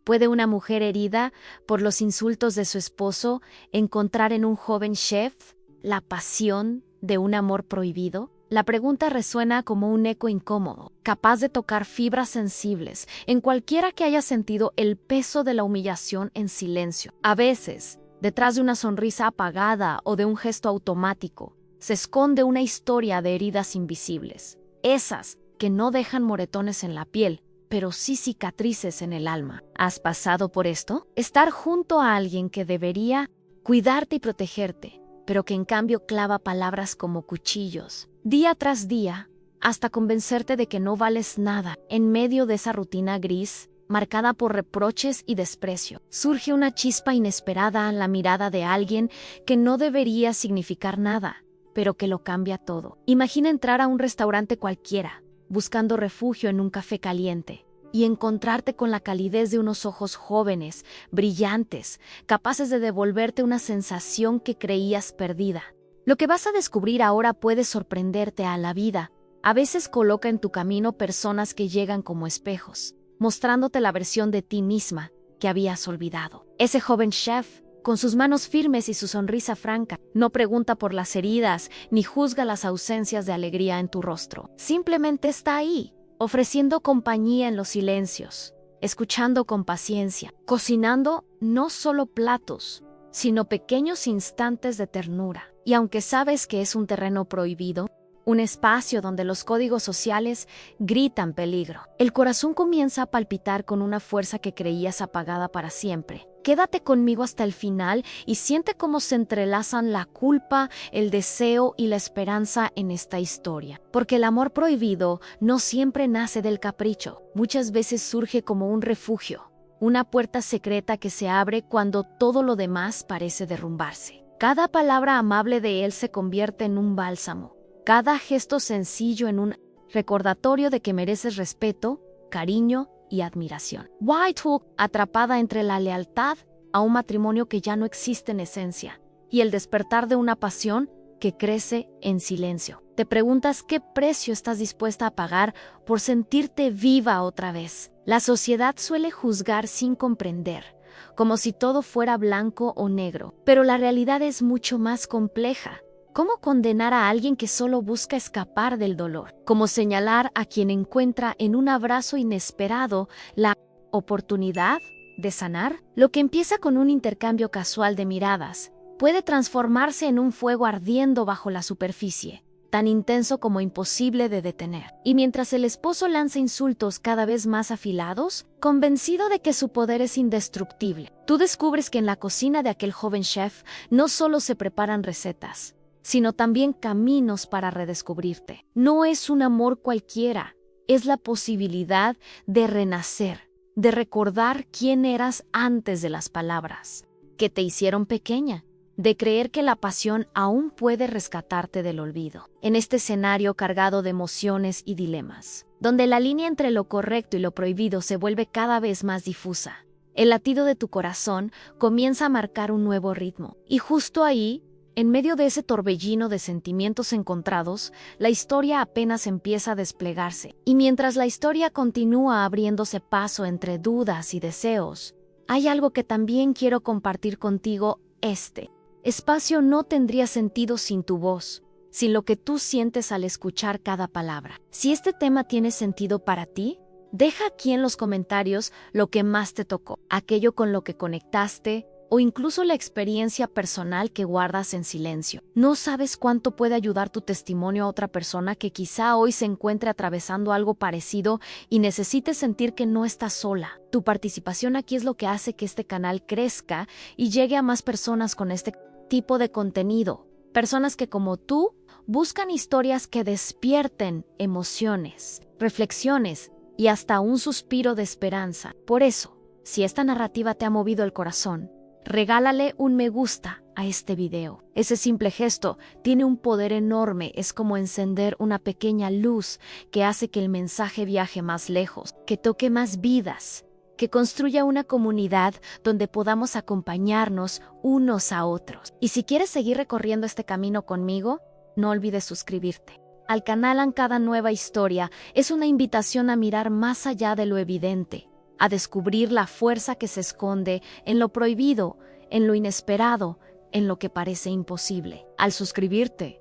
¿Puede una mujer herida por los insultos de su esposo encontrar en un joven chef la pasión de un amor prohibido? La pregunta resuena como un eco incómodo, capaz de tocar fibras sensibles en cualquiera que haya sentido el peso de la humillación en silencio. A veces, detrás de una sonrisa apagada o de un gesto automático, se esconde una historia de heridas invisibles, esas que no dejan moretones en la piel, pero sí cicatrices en el alma. ¿Has pasado por esto? Estar junto a alguien que debería cuidarte y protegerte, pero que en cambio clava palabras como cuchillos, día tras día, hasta convencerte de que no vales nada. En medio de esa rutina gris, marcada por reproches y desprecio, surge una chispa inesperada en la mirada de alguien que no debería significar nada, pero que lo cambia todo. Imagina entrar a un restaurante cualquiera, buscando refugio en un café caliente, y encontrarte con la calidez de unos ojos jóvenes, brillantes, capaces de devolverte una sensación que creías perdida. Lo que vas a descubrir ahora puede sorprenderte a la vida. A veces coloca en tu camino personas que llegan como espejos, mostrándote la versión de ti misma que habías olvidado. Ese joven chef, con sus manos firmes y su sonrisa franca, no pregunta por las heridas ni juzga las ausencias de alegría en tu rostro. Simplemente está ahí, ofreciendo compañía en los silencios, escuchando con paciencia, cocinando no solo platos, sino pequeños instantes de ternura. Y aunque sabes que es un terreno prohibido, un espacio donde los códigos sociales gritan peligro, el corazón comienza a palpitar con una fuerza que creías apagada para siempre. Quédate conmigo hasta el final y siente cómo se entrelazan la culpa, el deseo y la esperanza en esta historia. Porque el amor prohibido no siempre nace del capricho. Muchas veces surge como un refugio, una puerta secreta que se abre cuando todo lo demás parece derrumbarse. Cada palabra amable de él se convierte en un bálsamo. Cada gesto sencillo en un recordatorio de que mereces respeto, cariño y admiración. White Hook, atrapada entre la lealtad a un matrimonio que ya no existe en esencia y el despertar de una pasión que crece en silencio. Te preguntas qué precio estás dispuesta a pagar por sentirte viva otra vez. La sociedad suele juzgar sin comprender, como si todo fuera blanco o negro, pero la realidad es mucho más compleja. ¿Cómo condenar a alguien que solo busca escapar del dolor? ¿Cómo señalar a quien encuentra en un abrazo inesperado la oportunidad de sanar? Lo que empieza con un intercambio casual de miradas puede transformarse en un fuego ardiendo bajo la superficie, tan intenso como imposible de detener. Y mientras el esposo lanza insultos cada vez más afilados, convencido de que su poder es indestructible, tú descubres que en la cocina de aquel joven chef no solo se preparan recetas, sino también caminos para redescubrirte. No es un amor cualquiera, es la posibilidad de renacer, de recordar quién eras antes de las palabras, que te hicieron pequeña, de creer que la pasión aún puede rescatarte del olvido. En este escenario cargado de emociones y dilemas, donde la línea entre lo correcto y lo prohibido se vuelve cada vez más difusa, el latido de tu corazón comienza a marcar un nuevo ritmo. Y justo ahí, en medio de ese torbellino de sentimientos encontrados, la historia apenas empieza a desplegarse. Y mientras la historia continúa abriéndose paso entre dudas y deseos, hay algo que también quiero compartir contigo. Este espacio no tendría sentido sin tu voz, sin lo que tú sientes al escuchar cada palabra. Si este tema tiene sentido para ti, deja aquí en los comentarios lo que más te tocó, aquello con lo que conectaste, o incluso la experiencia personal que guardas en silencio. No sabes cuánto puede ayudar tu testimonio a otra persona que quizá hoy se encuentre atravesando algo parecido y necesite sentir que no está sola. Tu participación aquí es lo que hace que este canal crezca y llegue a más personas con este tipo de contenido. Personas que, como tú, buscan historias que despierten emociones, reflexiones y hasta un suspiro de esperanza. Por eso, si esta narrativa te ha movido el corazón, regálale un me gusta a este video. Ese simple gesto tiene un poder enorme, es como encender una pequeña luz que hace que el mensaje viaje más lejos, que toque más vidas, que construya una comunidad donde podamos acompañarnos unos a otros. Y si quieres seguir recorriendo este camino conmigo, no olvides suscribirte al canal. En cada nueva historia es una invitación a mirar más allá de lo evidente, a descubrir la fuerza que se esconde en lo prohibido, en lo inesperado, en lo que parece imposible. Al suscribirte,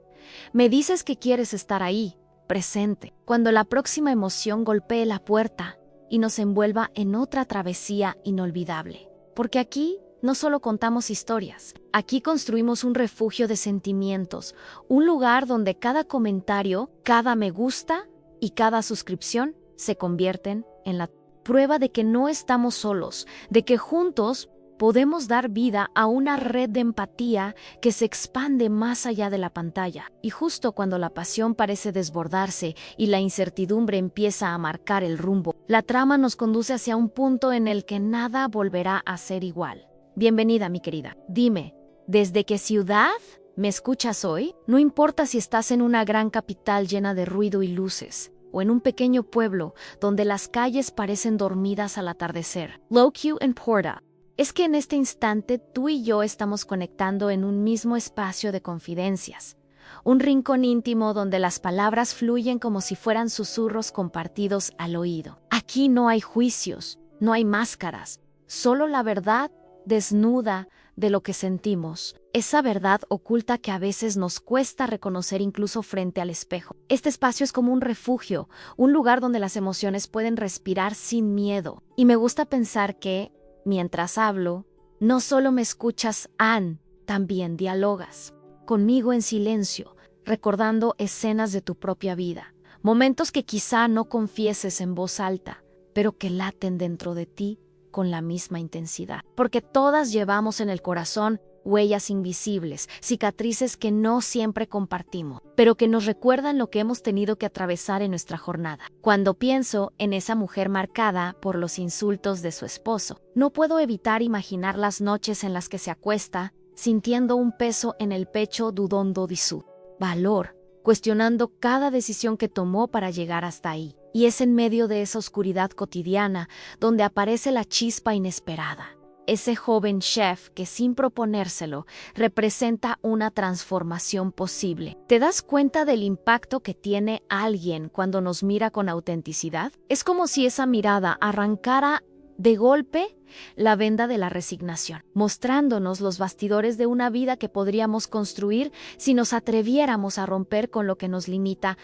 me dices que quieres estar ahí, presente, cuando la próxima emoción golpee la puerta y nos envuelva en otra travesía inolvidable. Porque aquí no solo contamos historias, aquí construimos un refugio de sentimientos, un lugar donde cada comentario, cada me gusta y cada suscripción se convierten en la prueba de que no estamos solos, de que juntos podemos dar vida a una red de empatía que se expande más allá de la pantalla. Y justo cuando la pasión parece desbordarse y la incertidumbre empieza a marcar el rumbo, la trama nos conduce hacia un punto en el que nada volverá a ser igual. Bienvenida, mi querida. Dime, ¿desde qué ciudad me escuchas hoy? No importa si estás en una gran capital llena de ruido y luces, o en un pequeño pueblo donde las calles parecen dormidas al atardecer. Loque en Porta. Es que en este instante tú y yo estamos conectando en un mismo espacio de confidencias. Un rincón íntimo donde las palabras fluyen como si fueran susurros compartidos al oído. Aquí no hay juicios, no hay máscaras, solo la verdad desnuda de lo que sentimos, esa verdad oculta que a veces nos cuesta reconocer incluso frente al espejo. Este espacio es como un refugio, un lugar donde las emociones pueden respirar sin miedo. Y me gusta pensar que, mientras hablo, no solo me escuchas, Ann, también dialogas conmigo en silencio, recordando escenas de tu propia vida, momentos que quizá no confieses en voz alta, pero que laten dentro de ti con la misma intensidad. Porque todas llevamos en el corazón huellas invisibles, cicatrices que no siempre compartimos, pero que nos recuerdan lo que hemos tenido que atravesar en nuestra jornada. Cuando pienso en esa mujer marcada por los insultos de su esposo, no puedo evitar imaginar las noches en las que se acuesta, sintiendo un peso en el pecho dudando de su valor, cuestionando cada decisión que tomó para llegar hasta ahí. Y es en medio de esa oscuridad cotidiana donde aparece la chispa inesperada. Ese joven chef que sin proponérselo representa una transformación posible. ¿Te das cuenta del impacto que tiene alguien cuando nos mira con autenticidad? Es como si esa mirada arrancara de golpe la venda de la resignación, mostrándonos los bastidores de una vida que podríamos construir si nos atreviéramos a romper con lo que nos limita.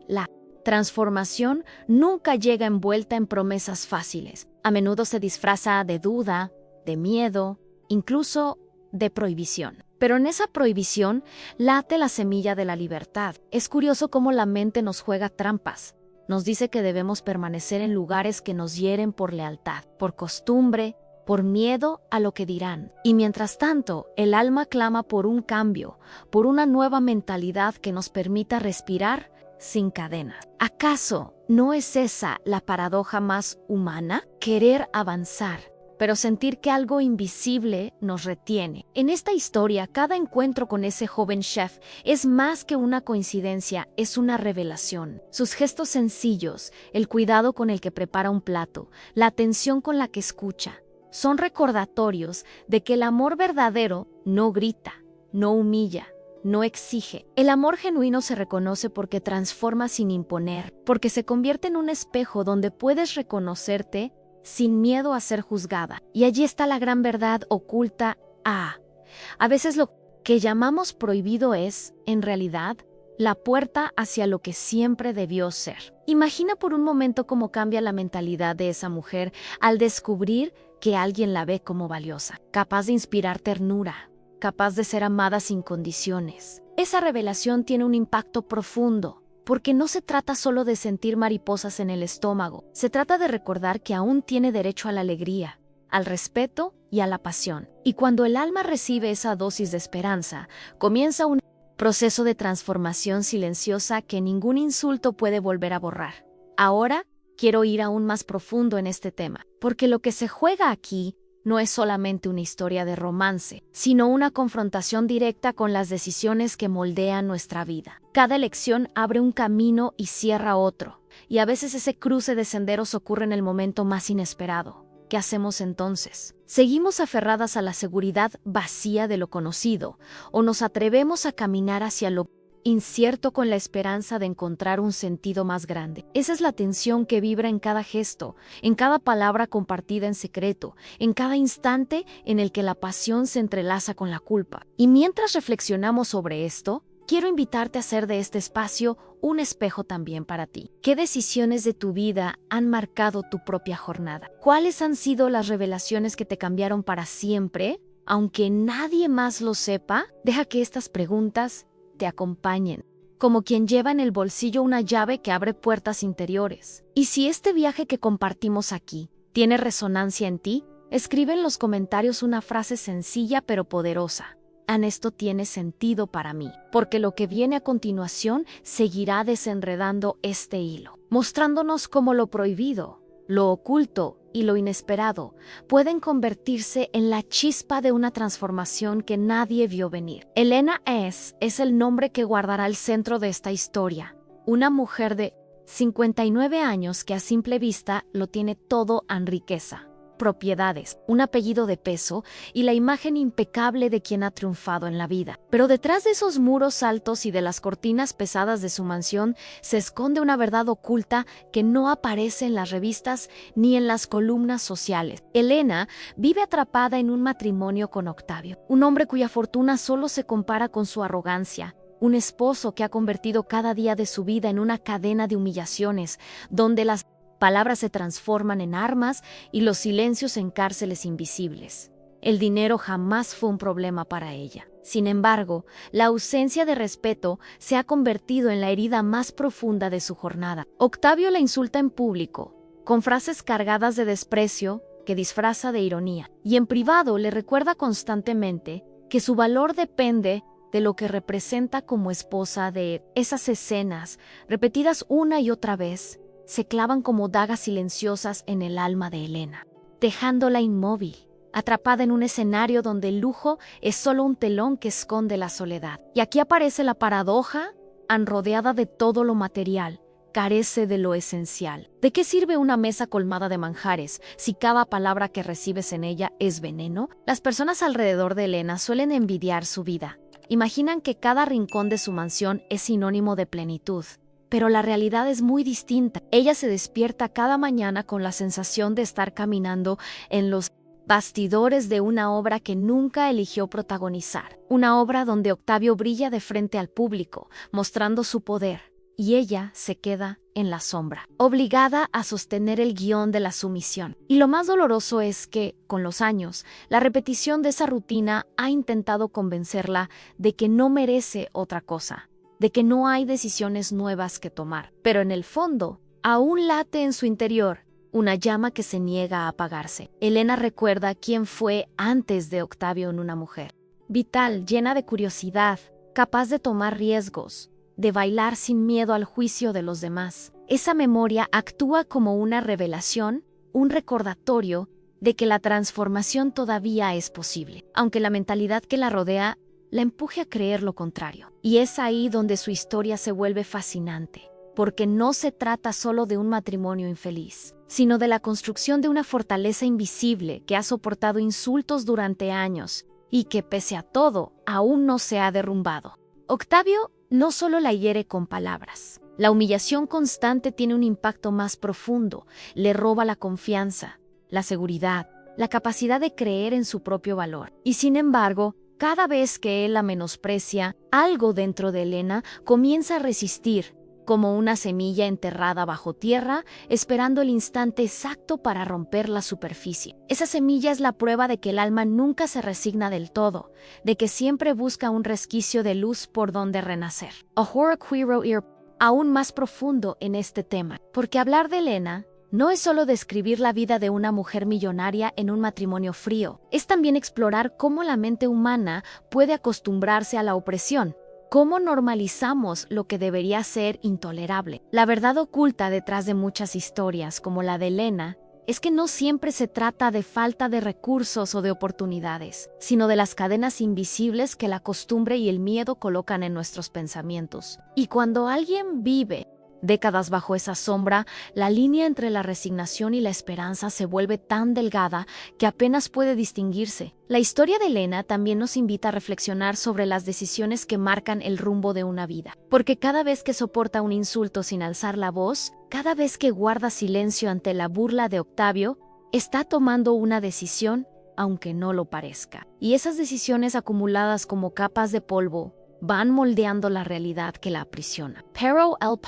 La transformación nunca llega envuelta en promesas fáciles. A menudo se disfraza de duda, de miedo, incluso de prohibición. Pero en esa prohibición late la semilla de la libertad. Es curioso cómo la mente nos juega trampas. Nos dice que debemos permanecer en lugares que nos hieren por lealtad, por costumbre, por miedo a lo que dirán. Y mientras tanto, el alma clama por un cambio, por una nueva mentalidad que nos permita respirar sin cadenas. ¿Acaso no es esa la paradoja más humana? Querer avanzar, pero sentir que algo invisible nos retiene. En esta historia, cada encuentro con ese joven chef es más que una coincidencia, es una revelación. Sus gestos sencillos, el cuidado con el que prepara un plato, la atención con la que escucha, son recordatorios de que el amor verdadero no grita, no humilla, no exige. El amor genuino se reconoce porque transforma sin imponer, porque se convierte en un espejo donde puedes reconocerte sin miedo a ser juzgada. Y allí está la gran verdad oculta. A veces lo que llamamos prohibido es, en realidad, la puerta hacia lo que siempre debió ser. Imagina por un momento cómo cambia la mentalidad de esa mujer al descubrir que alguien la ve como valiosa, capaz de inspirar ternura, capaz de ser amada sin condiciones. Esa revelación tiene un impacto profundo, porque no se trata solo de sentir mariposas en el estómago, se trata de recordar que aún tiene derecho a la alegría, al respeto y a la pasión. Y cuando el alma recibe esa dosis de esperanza, comienza un proceso de transformación silenciosa que ningún insulto puede volver a borrar. Ahora quiero ir aún más profundo en este tema, porque lo que se juega aquí no es solamente una historia de romance, sino una confrontación directa con las decisiones que moldean nuestra vida. Cada elección abre un camino y cierra otro, y a veces ese cruce de senderos ocurre en el momento más inesperado. ¿Qué hacemos entonces? ¿Seguimos aferradas a la seguridad vacía de lo conocido, o nos atrevemos a caminar hacia lo incierto con la esperanza de encontrar un sentido más grande. Esa es la tensión que vibra en cada gesto, en cada palabra compartida en secreto, en cada instante en el que la pasión se entrelaza con la culpa. Y mientras reflexionamos sobre esto, quiero invitarte a hacer de este espacio un espejo también para ti. ¿Qué decisiones de tu vida han marcado tu propia jornada? ¿Cuáles han sido las revelaciones que te cambiaron para siempre? Aunque nadie más lo sepa, deja que estas preguntas te acompañen, como quien lleva en el bolsillo una llave que abre puertas interiores. Y si este viaje que compartimos aquí tiene resonancia en ti, escribe en los comentarios una frase sencilla pero poderosa. Esto tiene sentido para mí, porque lo que viene a continuación seguirá desenredando este hilo, mostrándonos cómo lo prohibido, lo oculto y lo inesperado pueden convertirse en la chispa de una transformación que nadie vio venir. Elena es el nombre que guardará el centro de esta historia. Una mujer de 59 años que a simple vista lo tiene todo en riqueza, propiedades, un apellido de peso y la imagen impecable de quien ha triunfado en la vida. Pero detrás de esos muros altos y de las cortinas pesadas de su mansión se esconde una verdad oculta que no aparece en las revistas ni en las columnas sociales. Elena vive atrapada en un matrimonio con Octavio, un hombre cuya fortuna solo se compara con su arrogancia. Un esposo que ha convertido cada día de su vida en una cadena de humillaciones, donde las palabras se transforman en armas y los silencios en cárceles invisibles. El dinero jamás fue un problema para ella. Sin embargo, la ausencia de respeto se ha convertido en la herida más profunda de su jornada. Octavio la insulta en público, con frases cargadas de desprecio que disfraza de ironía, y en privado le recuerda constantemente que su valor depende de lo que representa como esposa. De esas escenas, repetidas una y otra vez, se clavan como dagas silenciosas en el alma de Elena, dejándola inmóvil, atrapada en un escenario donde el lujo es solo un telón que esconde la soledad. Y aquí aparece la paradoja, rodeada de todo lo material, carece de lo esencial. ¿De qué sirve una mesa colmada de manjares si cada palabra que recibes en ella es veneno? Las personas alrededor de Elena suelen envidiar su vida. Imaginan que cada rincón de su mansión es sinónimo de plenitud. Pero la realidad es muy distinta. Ella se despierta cada mañana con la sensación de estar caminando en los bastidores de una obra que nunca eligió protagonizar. Una obra donde Octavio brilla de frente al público, mostrando su poder, y ella se queda en la sombra, obligada a sostener el guión de la sumisión. Y lo más doloroso es que, con los años, la repetición de esa rutina ha intentado convencerla de que no merece otra cosa, de que no hay decisiones nuevas que tomar. Pero en el fondo, aún late en su interior una llama que se niega a apagarse. Elena recuerda quién fue antes de Octavio en una mujer. Vital, llena de curiosidad, capaz de tomar riesgos, de bailar sin miedo al juicio de los demás. Esa memoria actúa como una revelación, un recordatorio de que la transformación todavía es posible, aunque la mentalidad que la rodea la empuje a creer lo contrario. Y es ahí donde su historia se vuelve fascinante, porque no se trata solo de un matrimonio infeliz, sino de la construcción de una fortaleza invisible que ha soportado insultos durante años y que, pese a todo, aún no se ha derrumbado. Octavio no solo la hiere con palabras. La humillación constante tiene un impacto más profundo, le roba la confianza, la seguridad, la capacidad de creer en su propio valor. Y sin embargo, cada vez que él la menosprecia, algo dentro de Elena comienza a resistir, como una semilla enterrada bajo tierra, esperando el instante exacto para romper la superficie. Esa semilla es la prueba de que el alma nunca se resigna del todo, de que siempre busca un resquicio de luz por donde renacer. A horror queer ir aún más profundo en este tema, porque hablar de Elena no es solo describir la vida de una mujer millonaria en un matrimonio frío, es también explorar cómo la mente humana puede acostumbrarse a la opresión, cómo normalizamos lo que debería ser intolerable. La verdad oculta detrás de muchas historias, como la de Elena, es que no siempre se trata de falta de recursos o de oportunidades, sino de las cadenas invisibles que la costumbre y el miedo colocan en nuestros pensamientos. Y cuando alguien vive Décadas bajo esa sombra, la línea entre la resignación y la esperanza se vuelve tan delgada que apenas puede distinguirse. La historia de Elena también nos invita a reflexionar sobre las decisiones que marcan el rumbo de una vida. Porque cada vez que soporta un insulto sin alzar la voz, cada vez que guarda silencio ante la burla de Octavio, está tomando una decisión, aunque no lo parezca. Y esas decisiones acumuladas como capas de polvo van moldeando la realidad que la aprisiona. Pero el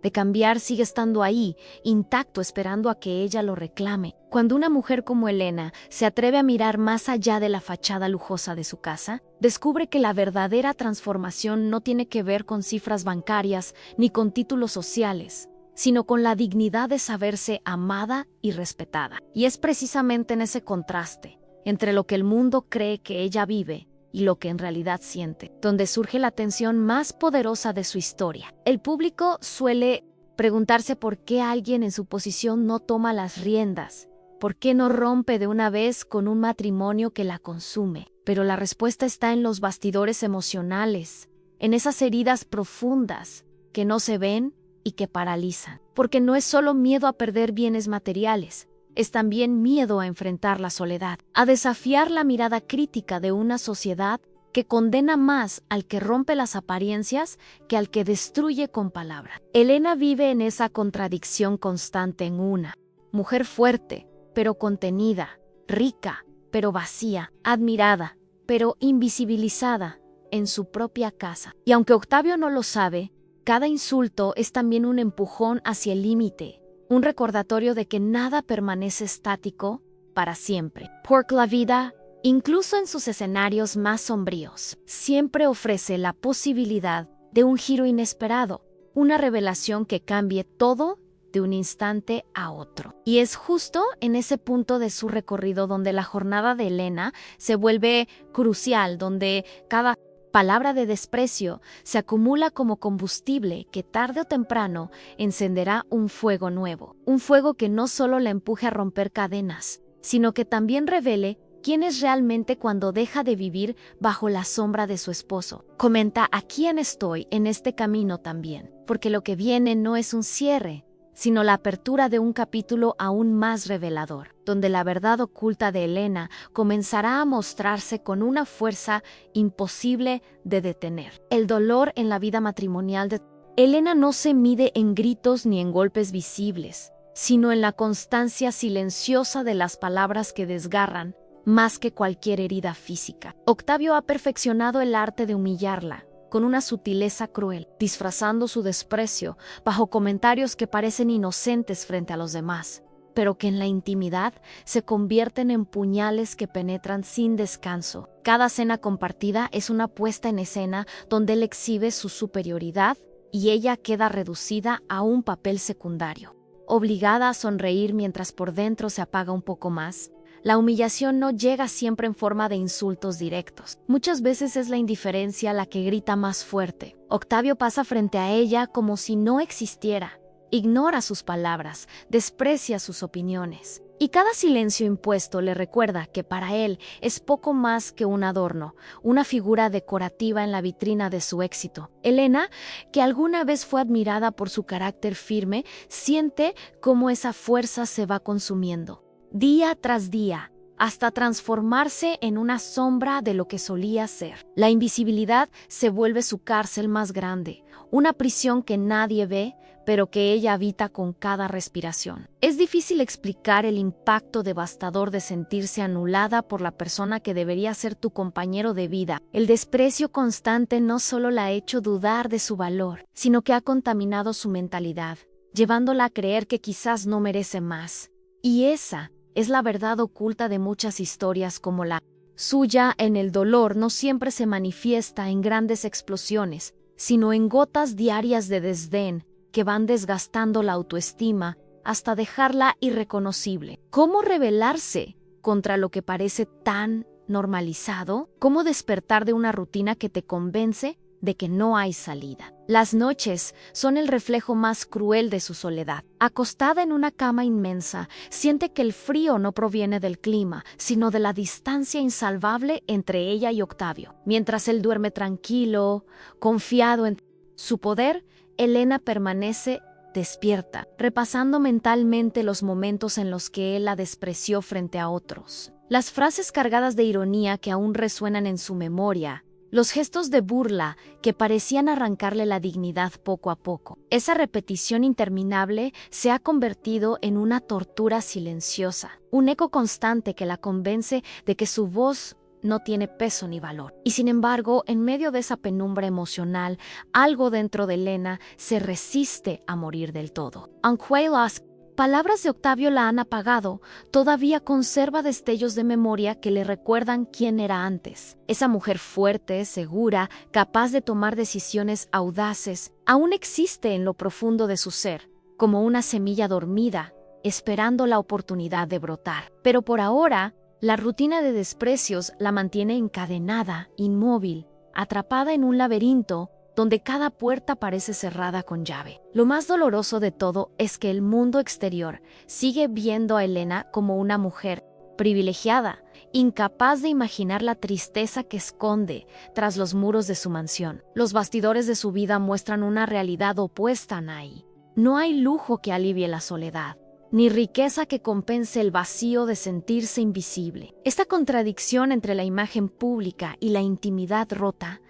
de cambiar sigue estando ahí, intacto, esperando a que ella lo reclame. Cuando una mujer como Elena se atreve a mirar más allá de la fachada lujosa de su casa, descubre que la verdadera transformación no tiene que ver con cifras bancarias ni con títulos sociales, sino con la dignidad de saberse amada y respetada. Y es precisamente en ese contraste entre lo que el mundo cree que ella vive y lo que en realidad siente, donde surge la tensión más poderosa de su historia. El público suele preguntarse por qué alguien en su posición no toma las riendas, por qué no rompe de una vez con un matrimonio que la consume. Pero la respuesta está en los bastidores emocionales, en esas heridas profundas que no se ven y que paralizan. Porque no es solo miedo a perder bienes materiales, es también miedo a enfrentar la soledad, a desafiar la mirada crítica de una sociedad que condena más al que rompe las apariencias que al que destruye con palabras. Elena vive en esa contradicción constante en una mujer fuerte, pero contenida, rica, pero vacía, admirada, pero invisibilizada en su propia casa. Y aunque Octavio no lo sabe, cada insulto es también un empujón hacia el límite, un recordatorio de que nada permanece estático para siempre. Porque la vida, incluso en sus escenarios más sombríos, siempre ofrece la posibilidad de un giro inesperado, una revelación que cambie todo de un instante a otro. Y es justo en ese punto de su recorrido donde la jornada de Elena se vuelve crucial, donde cada palabra de desprecio se acumula como combustible que tarde o temprano encenderá un fuego nuevo. Un fuego que no solo la empuje a romper cadenas, sino que también revele quién es realmente cuando deja de vivir bajo la sombra de su esposo. Comenta a quién estoy en este camino también, porque lo que viene no es un cierre, sino la apertura de un capítulo aún más revelador, donde la verdad oculta de Elena comenzará a mostrarse con una fuerza imposible de detener. El dolor en la vida matrimonial de Elena no se mide en gritos ni en golpes visibles, sino en la constancia silenciosa de las palabras que desgarran más que cualquier herida física. Octavio ha perfeccionado el arte de humillarla, con una sutileza cruel, disfrazando su desprecio bajo comentarios que parecen inocentes frente a los demás, pero que en la intimidad se convierten en puñales que penetran sin descanso. Cada cena compartida es una puesta en escena donde él exhibe su superioridad y ella queda reducida a un papel secundario, obligada a sonreír mientras por dentro se apaga un poco más. La humillación no llega siempre en forma de insultos directos. Muchas veces es la indiferencia la que grita más fuerte. Octavio pasa frente a ella como si no existiera. Ignora sus palabras, desprecia sus opiniones. Y cada silencio impuesto le recuerda que para él es poco más que un adorno, una figura decorativa en la vitrina de su éxito. Elena, que alguna vez fue admirada por su carácter firme, siente cómo esa fuerza se va consumiendo, día tras día, hasta transformarse en una sombra de lo que solía ser. La invisibilidad se vuelve su cárcel más grande, una prisión que nadie ve, pero que ella habita con cada respiración. Es difícil explicar el impacto devastador de sentirse anulada por la persona que debería ser tu compañero de vida. El desprecio constante no solo la ha hecho dudar de su valor, sino que ha contaminado su mentalidad, llevándola a creer que quizás no merece más. Y esa es la verdad oculta de muchas historias como la suya. En el dolor no siempre se manifiesta en grandes explosiones, sino en gotas diarias de desdén que van desgastando la autoestima hasta dejarla irreconocible. ¿Cómo rebelarse contra lo que parece tan normalizado? ¿Cómo despertar de una rutina que te convence de que no hay salida? Las noches son el reflejo más cruel de su soledad. Acostada en una cama inmensa, siente que el frío no proviene del clima, sino de la distancia insalvable entre ella y Octavio. Mientras él duerme tranquilo, confiado en su poder, Elena permanece despierta, repasando mentalmente los momentos en los que él la despreció frente a otros. Las frases cargadas de ironía que aún resuenan en su memoria, los gestos de burla que parecían arrancarle la dignidad poco a poco. Esa repetición interminable se ha convertido en una tortura silenciosa, un eco constante que la convence de que su voz no tiene peso ni valor. Y sin embargo, en medio de esa penumbra emocional, algo dentro de Elena se resiste a morir del todo. Aunque las palabras de Octavio la han apagado, todavía conserva destellos de memoria que le recuerdan quién era antes. Esa mujer fuerte, segura, capaz de tomar decisiones audaces, aún existe en lo profundo de su ser, como una semilla dormida, esperando la oportunidad de brotar. Pero por ahora, la rutina de desprecios la mantiene encadenada, inmóvil, atrapada en un laberinto donde cada puerta parece cerrada con llave. Lo más doloroso de todo es que el mundo exterior sigue viendo a Elena como una mujer privilegiada, incapaz de imaginar la tristeza que esconde tras los muros de su mansión. Los bastidores de su vida muestran una realidad opuesta a Nai. No hay lujo que alivie la soledad, ni riqueza que compense el vacío de sentirse invisible. Esta contradicción entre la imagen pública y la intimidad rota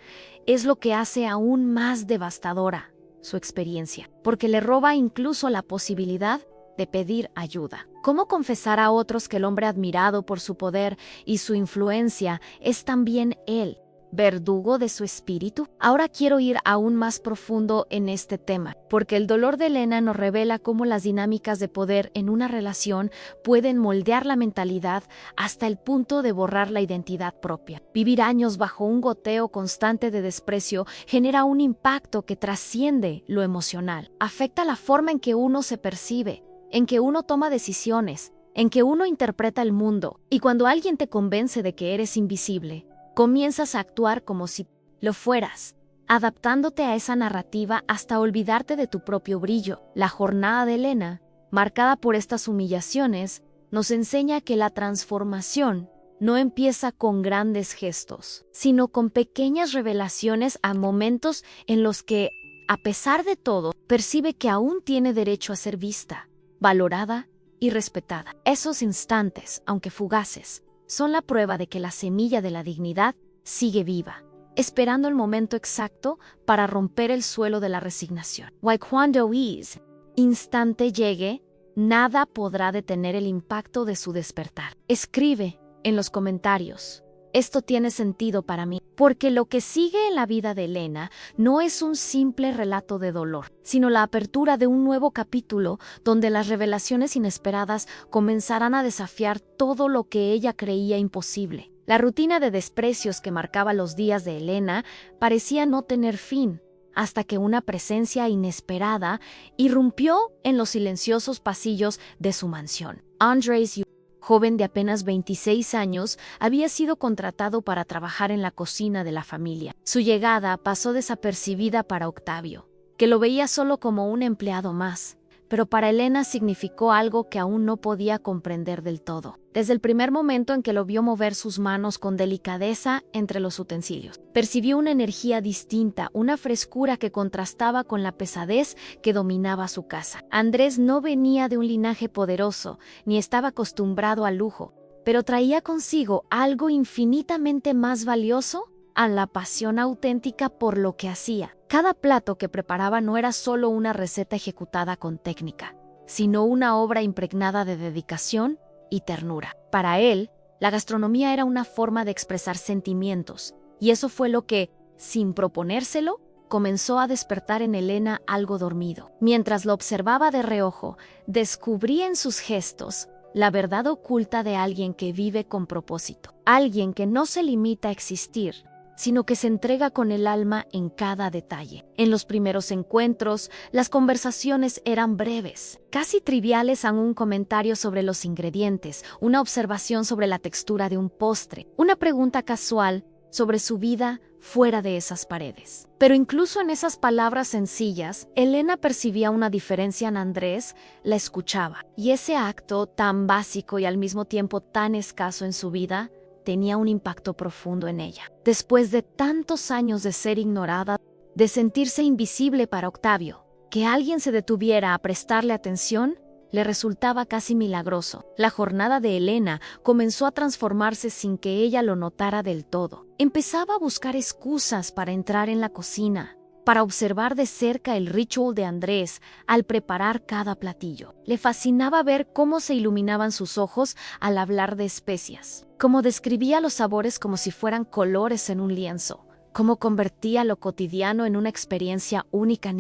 es lo que hace aún más devastadora su experiencia, porque le roba incluso la posibilidad de pedir ayuda. ¿Cómo confesar a otros que el hombre admirado por su poder y su influencia es también él, verdugo de su espíritu? Ahora quiero ir aún más profundo en este tema, porque el dolor de Elena nos revela cómo las dinámicas de poder en una relación pueden moldear la mentalidad hasta el punto de borrar la identidad propia. Vivir años bajo un goteo constante de desprecio genera un impacto que trasciende lo emocional. Afecta la forma en que uno se percibe, en que uno toma decisiones, en que uno interpreta el mundo. Y cuando alguien te convence de que eres invisible, comienzas a actuar como si lo fueras, adaptándote a esa narrativa hasta olvidarte de tu propio brillo. La jornada de Elena, marcada por estas humillaciones, nos enseña que la transformación no empieza con grandes gestos, sino con pequeñas revelaciones a momentos en los que, a pesar de todo, percibe que aún tiene derecho a ser vista, valorada y respetada. Esos instantes, aunque fugaces, son la prueba de que la semilla de la dignidad sigue viva, esperando el momento exacto para romper el suelo de la resignación. Cuando ese instante llegue, nada podrá detener el impacto de su despertar. Escribe en los comentarios: esto tiene sentido para mí, porque lo que sigue en la vida de Elena no es un simple relato de dolor, sino la apertura de un nuevo capítulo donde las revelaciones inesperadas comenzarán a desafiar todo lo que ella creía imposible. La rutina de desprecios que marcaba los días de Elena parecía no tener fin, hasta que una presencia inesperada irrumpió en los silenciosos pasillos de su mansión. Andrzej, joven de apenas 26 años, había sido contratado para trabajar en la cocina de la familia. Su llegada pasó desapercibida para Octavio, que lo veía solo como un empleado más, pero para Elena significó algo que aún no podía comprender del todo. Desde el primer momento en que lo vio mover sus manos con delicadeza entre los utensilios, percibió una energía distinta, una frescura que contrastaba con la pesadez que dominaba su casa. Andrés no venía de un linaje poderoso, ni estaba acostumbrado al lujo, pero traía consigo algo infinitamente más valioso: a la pasión auténtica por lo que hacía. Cada plato que preparaba no era solo una receta ejecutada con técnica, sino una obra impregnada de dedicación y ternura. Para él, la gastronomía era una forma de expresar sentimientos, y eso fue lo que, sin proponérselo, comenzó a despertar en Elena algo dormido. Mientras lo observaba de reojo, descubría en sus gestos la verdad oculta de alguien que vive con propósito, alguien que no se limita a existir, sino que se entrega con el alma en cada detalle. En los primeros encuentros, las conversaciones eran breves, casi triviales, a un comentario sobre los ingredientes, una observación sobre la textura de un postre, una pregunta casual sobre su vida fuera de esas paredes. Pero incluso en esas palabras sencillas, Elena percibía una diferencia en Andrés, la escuchaba. Y ese acto tan básico y al mismo tiempo tan escaso en su vida tenía un impacto profundo en ella. Después de tantos años de ser ignorada, de sentirse invisible para Octavio, Que alguien se detuviera a prestarle atención le resultaba casi milagroso. La jornada de Elena comenzó a transformarse sin que ella lo notara del todo. Empezaba a buscar excusas para entrar en la cocina, para observar de cerca el ritual de Andrés al preparar cada platillo. Le fascinaba ver cómo se iluminaban sus ojos al hablar de especias, cómo describía los sabores como si fueran colores en un lienzo, cómo convertía lo cotidiano en una experiencia única.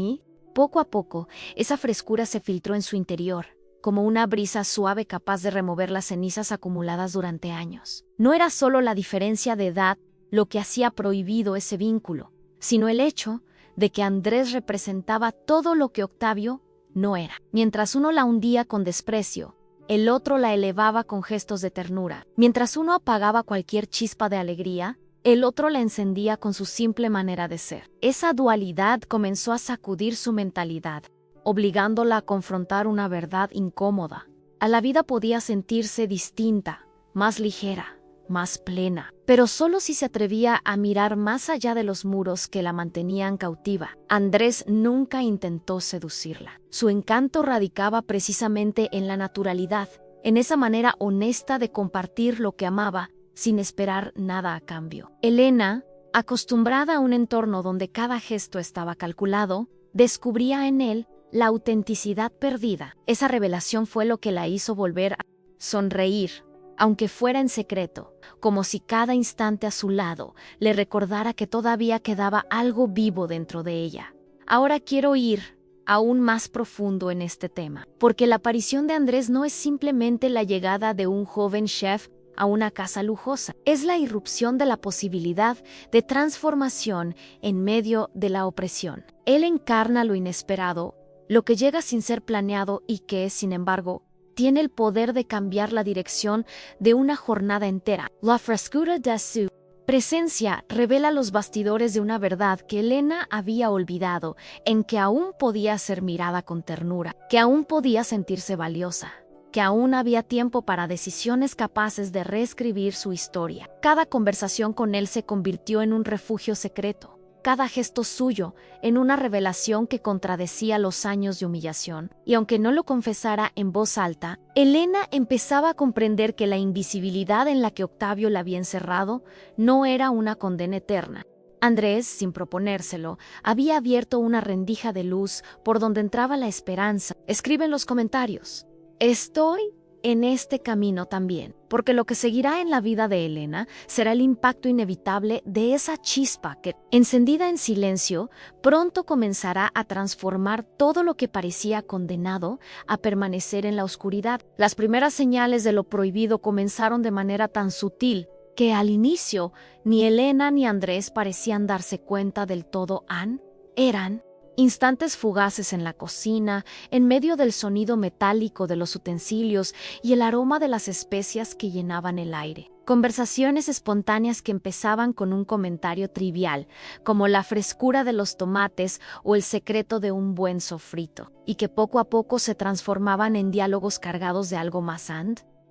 Poco a poco, esa frescura se filtró en su interior, como una brisa suave capaz de remover las cenizas acumuladas durante años. No era solo la diferencia de edad lo que hacía prohibido ese vínculo, sino el hecho de que Andrés representaba todo lo que Octavio no era. Mientras uno la hundía con desprecio, el otro la elevaba con gestos de ternura. Mientras uno apagaba cualquier chispa de alegría, el otro la encendía con su simple manera de ser. Esa dualidad comenzó a sacudir su mentalidad, obligándola a confrontar una verdad incómoda. A la vida podía sentirse distinta, más ligera, más plena, pero solo si se atrevía a mirar más allá de los muros que la mantenían cautiva. Andrés nunca intentó seducirla. Su encanto radicaba precisamente en la naturalidad, en esa manera honesta de compartir lo que amaba, sin esperar nada a cambio. Elena, acostumbrada a un entorno donde cada gesto estaba calculado, descubría en él la autenticidad perdida. Esa revelación fue lo que la hizo volver a sonreír, aunque fuera en secreto, como si cada instante a su lado le recordara que todavía quedaba algo vivo dentro de ella. Ahora quiero ir aún más profundo en este tema, porque la aparición de Andrés no es simplemente la llegada de un joven chef a una casa lujosa. Es la irrupción de la posibilidad de transformación en medio de la opresión. Él encarna lo inesperado, lo que llega sin ser planeado y que, sin embargo, tiene el poder de cambiar la dirección de una jornada entera. La frescura de su presencia revela los bastidores de una verdad que Elena había olvidado, en que aún podía ser mirada con ternura, que aún podía sentirse valiosa, que aún había tiempo para decisiones capaces de reescribir su historia. Cada conversación con él se convirtió en un refugio secreto, cada gesto suyo en una revelación que contradecía los años de humillación. Y aunque no lo confesara en voz alta, Elena empezaba a comprender que la invisibilidad en la que Octavio la había encerrado no era una condena eterna. Andrés, sin proponérselo, había abierto una rendija de luz por donde entraba la esperanza. Escribe en los comentarios: estoy en este camino también, porque lo que seguirá en la vida de Elena será el impacto inevitable de esa chispa que, encendida en silencio, pronto comenzará a transformar todo lo que parecía condenado a permanecer en la oscuridad. Las primeras señales de lo prohibido comenzaron de manera tan sutil que al inicio ni Elena ni Andrés parecían darse cuenta del todo. Eran instantes fugaces en la cocina, en medio del sonido metálico de los utensilios y el aroma de las especias que llenaban el aire. Conversaciones espontáneas que empezaban con un comentario trivial, como la frescura de los tomates o el secreto de un buen sofrito, y que poco a poco se transformaban en diálogos cargados de algo más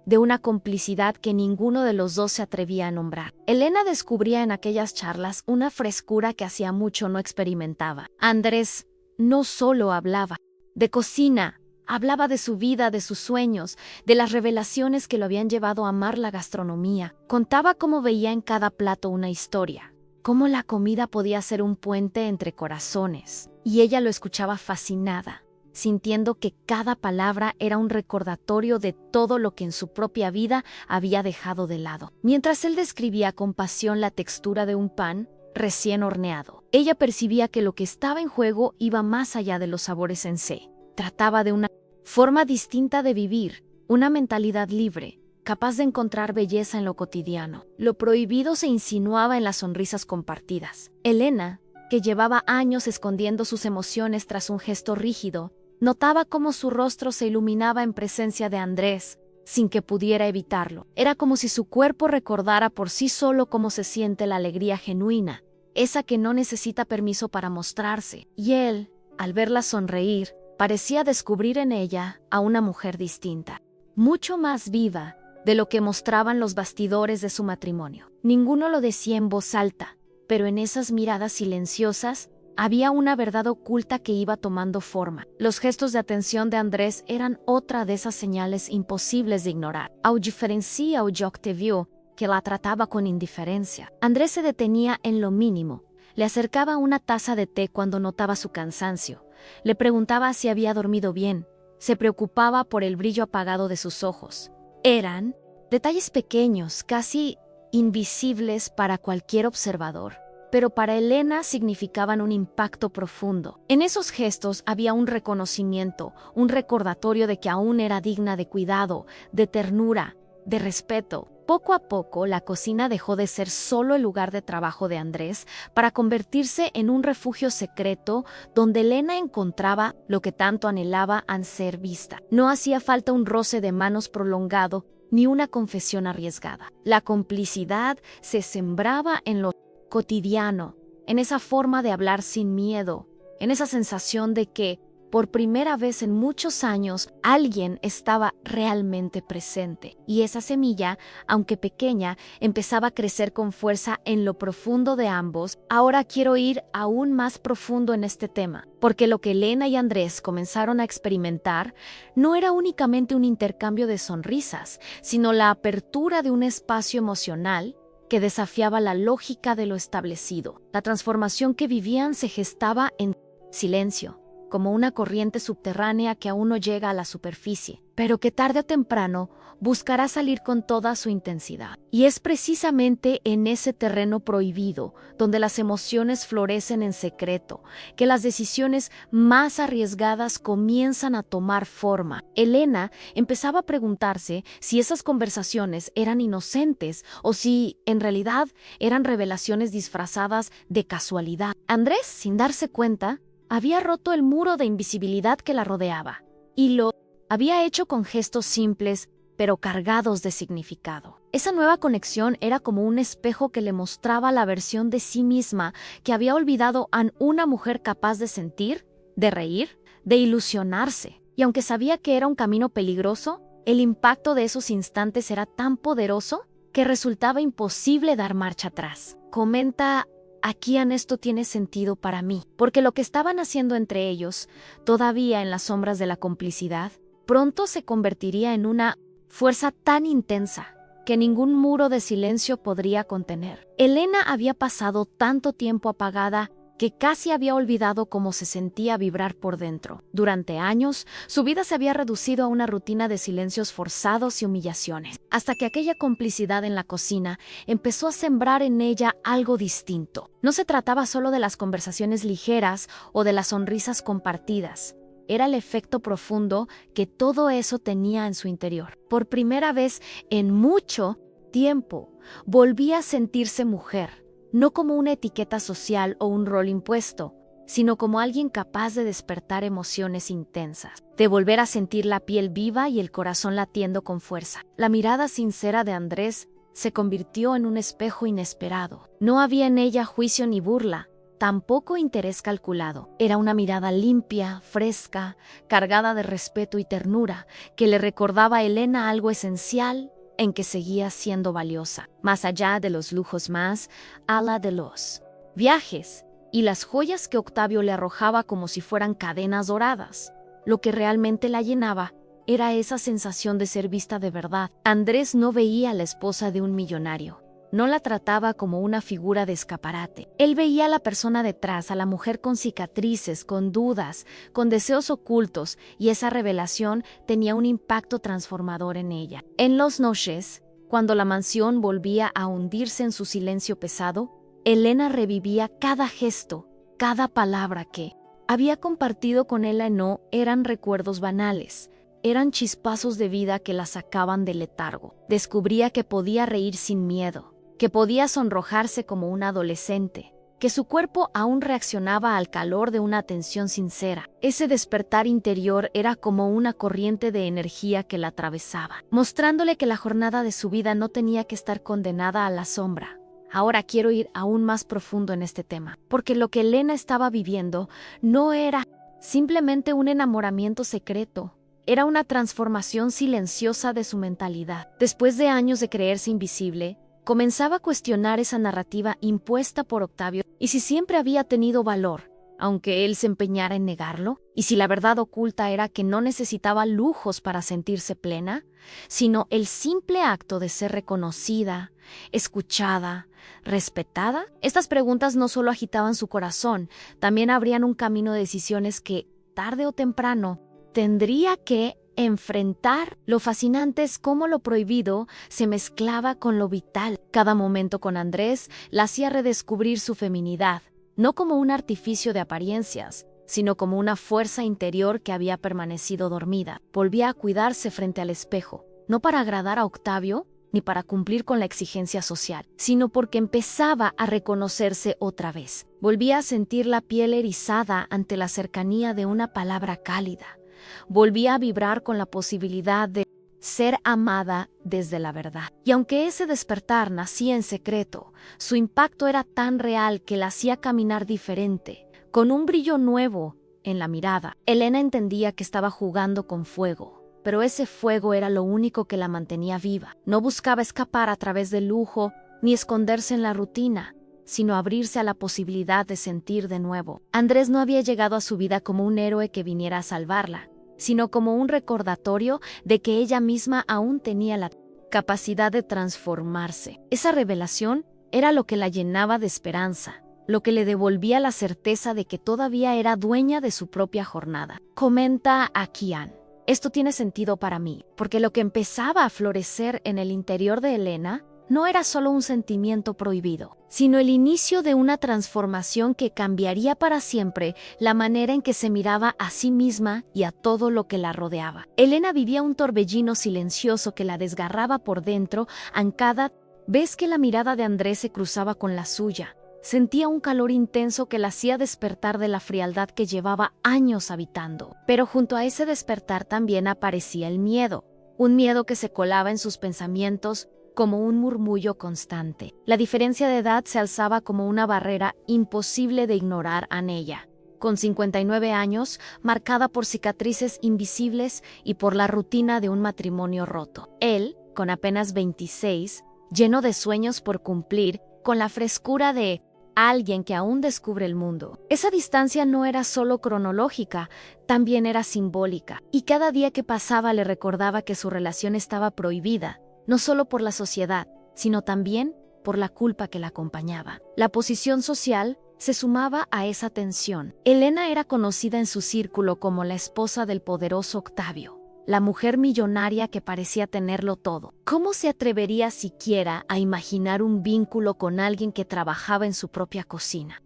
de una complicidad que ninguno de los dos se atrevía a nombrar. Elena descubría en aquellas charlas una frescura que hacía mucho no experimentaba. Andrés no solo hablaba de cocina, hablaba de su vida, de sus sueños, de las revelaciones que lo habían llevado a amar la gastronomía. Contaba cómo veía en cada plato una historia, cómo la comida podía ser un puente entre corazones, y ella lo escuchaba fascinada, sintiendo que cada palabra era un recordatorio de todo lo que en su propia vida había dejado de lado. Mientras él describía con pasión la textura de un pan recién horneado, ella percibía que lo que estaba en juego iba más allá de los sabores en sí. Trataba de una forma distinta de vivir, una mentalidad libre, capaz de encontrar belleza en lo cotidiano. Lo prohibido se insinuaba en las sonrisas compartidas. Elena, que llevaba años escondiendo sus emociones tras un gesto rígido, notaba cómo su rostro se iluminaba en presencia de Andrés, sin que pudiera evitarlo. Era como si su cuerpo recordara por sí solo cómo se siente la alegría genuina, esa que no necesita permiso para mostrarse. Y él, al verla sonreír, parecía descubrir en ella a una mujer distinta, mucho más viva de lo que mostraban los bastidores de su matrimonio. Ninguno lo decía en voz alta, pero en esas miradas silenciosas Había una verdad oculta que iba tomando forma. Los gestos de atención de Andrés eran otra de esas señales imposibles de ignorar. Au diferencia o Jock te vio, que la trataba con indiferencia. Andrés se detenía en lo mínimo. Le acercaba una taza de té cuando notaba su cansancio. Le preguntaba si había dormido bien. Se preocupaba por el brillo apagado de sus ojos. Eran detalles pequeños, casi invisibles para cualquier observador, pero para Elena significaban un impacto profundo. En esos gestos había un reconocimiento, un recordatorio de que aún era digna de cuidado, de ternura, de respeto. Poco a poco, la cocina dejó de ser solo el lugar de trabajo de Andrés para convertirse en un refugio secreto donde Elena encontraba lo que tanto anhelaba al ser vista. No hacía falta un roce de manos prolongado ni una confesión arriesgada. La complicidad se sembraba en lo cotidiano, en esa forma de hablar sin miedo, en esa sensación de que, por primera vez en muchos años, alguien estaba realmente presente. Y esa semilla, aunque pequeña, empezaba a crecer con fuerza en lo profundo de ambos. Ahora quiero ir aún más profundo en este tema, porque lo que Elena y Andrés comenzaron a experimentar no era únicamente un intercambio de sonrisas, sino la apertura de un espacio emocional que desafiaba la lógica de lo establecido. La transformación que vivían se gestaba en silencio, como una corriente subterránea que aún no llega a la superficie, pero que tarde o temprano buscará salir con toda su intensidad. Y es precisamente en ese terreno prohibido, donde las emociones florecen en secreto, que las decisiones más arriesgadas comienzan a tomar forma. Elena empezaba a preguntarse si esas conversaciones eran inocentes o si, en realidad, eran revelaciones disfrazadas de casualidad. Andrés, sin darse cuenta, había roto el muro de invisibilidad que la rodeaba, y lo había hecho con gestos simples, pero cargados de significado. Esa nueva conexión era como un espejo que le mostraba la versión de sí misma que había olvidado a una mujer capaz de sentir, de reír, de ilusionarse. Y aunque sabía que era un camino peligroso, el impacto de esos instantes era tan poderoso que resultaba imposible dar marcha atrás. Comenta: aquí esto tiene sentido para mí, porque lo que estaban haciendo entre ellos, todavía en las sombras de la complicidad, pronto se convertiría en una fuerza tan intensa que ningún muro de silencio podría contener. Elena había pasado tanto tiempo apagada que casi había olvidado cómo se sentía vibrar por dentro. Durante años, su vida se había reducido a una rutina de silencios forzados y humillaciones, hasta que aquella complicidad en la cocina empezó a sembrar en ella algo distinto. No se trataba solo de las conversaciones ligeras o de las sonrisas compartidas. Era el efecto profundo que todo eso tenía en su interior. Por primera vez en mucho tiempo, volvía a sentirse mujer. No como una etiqueta social o un rol impuesto, sino como alguien capaz de despertar emociones intensas, de volver a sentir la piel viva y el corazón latiendo con fuerza. La mirada sincera de Andrés se convirtió en un espejo inesperado. No había en ella juicio ni burla, tampoco interés calculado. Era una mirada limpia, fresca, cargada de respeto y ternura, que le recordaba a Elena algo esencial en que seguía siendo valiosa, más allá de los lujos más, ala de los viajes y las joyas que Octavio le arrojaba como si fueran cadenas doradas. Lo que realmente la llenaba era esa sensación de ser vista de verdad. Andrés no veía a la esposa de un millonario. No la trataba como una figura de escaparate. Él veía a la persona detrás, a la mujer con cicatrices, con dudas, con deseos ocultos, y esa revelación tenía un impacto transformador en ella. En las noches, cuando la mansión volvía a hundirse en su silencio pesado, Elena revivía cada gesto, cada palabra que había compartido con él. No eran recuerdos banales. Eran chispazos de vida que la sacaban del letargo. Descubría que podía reír sin miedo, que podía sonrojarse como una adolescente, que su cuerpo aún reaccionaba al calor de una atención sincera. Ese despertar interior era como una corriente de energía que la atravesaba, mostrándole que la jornada de su vida no tenía que estar condenada a la sombra. Ahora quiero ir aún más profundo en este tema, porque lo que Elena estaba viviendo no era simplemente un enamoramiento secreto. Era una transformación silenciosa de su mentalidad. Después de años de creerse invisible, comenzaba a cuestionar esa narrativa impuesta por Octavio y si siempre había tenido valor, aunque él se empeñara en negarlo, y si la verdad oculta era que no necesitaba lujos para sentirse plena, sino el simple acto de ser reconocida, escuchada, respetada. Estas preguntas no solo agitaban su corazón, también abrían un camino de decisiones que, tarde o temprano, tendría que enfrentar. Lo fascinante es cómo lo prohibido se mezclaba con lo vital. Cada momento con Andrés la hacía redescubrir su feminidad, no como un artificio de apariencias, sino como una fuerza interior que había permanecido dormida. Volvía a cuidarse frente al espejo, no para agradar a Octavio, ni para cumplir con la exigencia social, sino porque empezaba a reconocerse otra vez. Volvía a sentir la piel erizada ante la cercanía de una palabra cálida. Volvía a vibrar con la posibilidad de ser amada desde la verdad. Y aunque ese despertar nacía en secreto, su impacto era tan real que la hacía caminar diferente, con un brillo nuevo en la mirada. Elena entendía que estaba jugando con fuego, pero ese fuego era lo único que la mantenía viva. No buscaba escapar a través del lujo ni esconderse en la rutina, sino abrirse a la posibilidad de sentir de nuevo. Andrés no había llegado a su vida como un héroe que viniera a salvarla, sino como un recordatorio de que ella misma aún tenía la capacidad de transformarse. Esa revelación era lo que la llenaba de esperanza, lo que le devolvía la certeza de que todavía era dueña de su propia jornada. Comenta a Kian: esto tiene sentido para mí, porque lo que empezaba a florecer en el interior de Elena no era solo un sentimiento prohibido, sino el inicio de una transformación que cambiaría para siempre la manera en que se miraba a sí misma y a todo lo que la rodeaba. Elena vivía un torbellino silencioso que la desgarraba por dentro a cada vez que la mirada de Andrés se cruzaba con la suya. Sentía un calor intenso que la hacía despertar de la frialdad que llevaba años habitando. Pero junto a ese despertar también aparecía el miedo, un miedo que se colaba en sus pensamientos como un murmullo constante. La diferencia de edad se alzaba como una barrera imposible de ignorar en ella. Con 59 años, marcada por cicatrices invisibles y por la rutina de un matrimonio roto. Él, con apenas 26, lleno de sueños por cumplir, con la frescura de alguien que aún descubre el mundo. Esa distancia no era solo cronológica, también era simbólica, y cada día que pasaba le recordaba que su relación estaba prohibida, no solo por la sociedad, sino también por la culpa que la acompañaba. La posición social se sumaba a esa tensión. Elena era conocida en su círculo como la esposa del poderoso Octavio, la mujer millonaria que parecía tenerlo todo. ¿Cómo se atrevería siquiera a imaginar un vínculo con alguien que trabajaba en su propia cocina?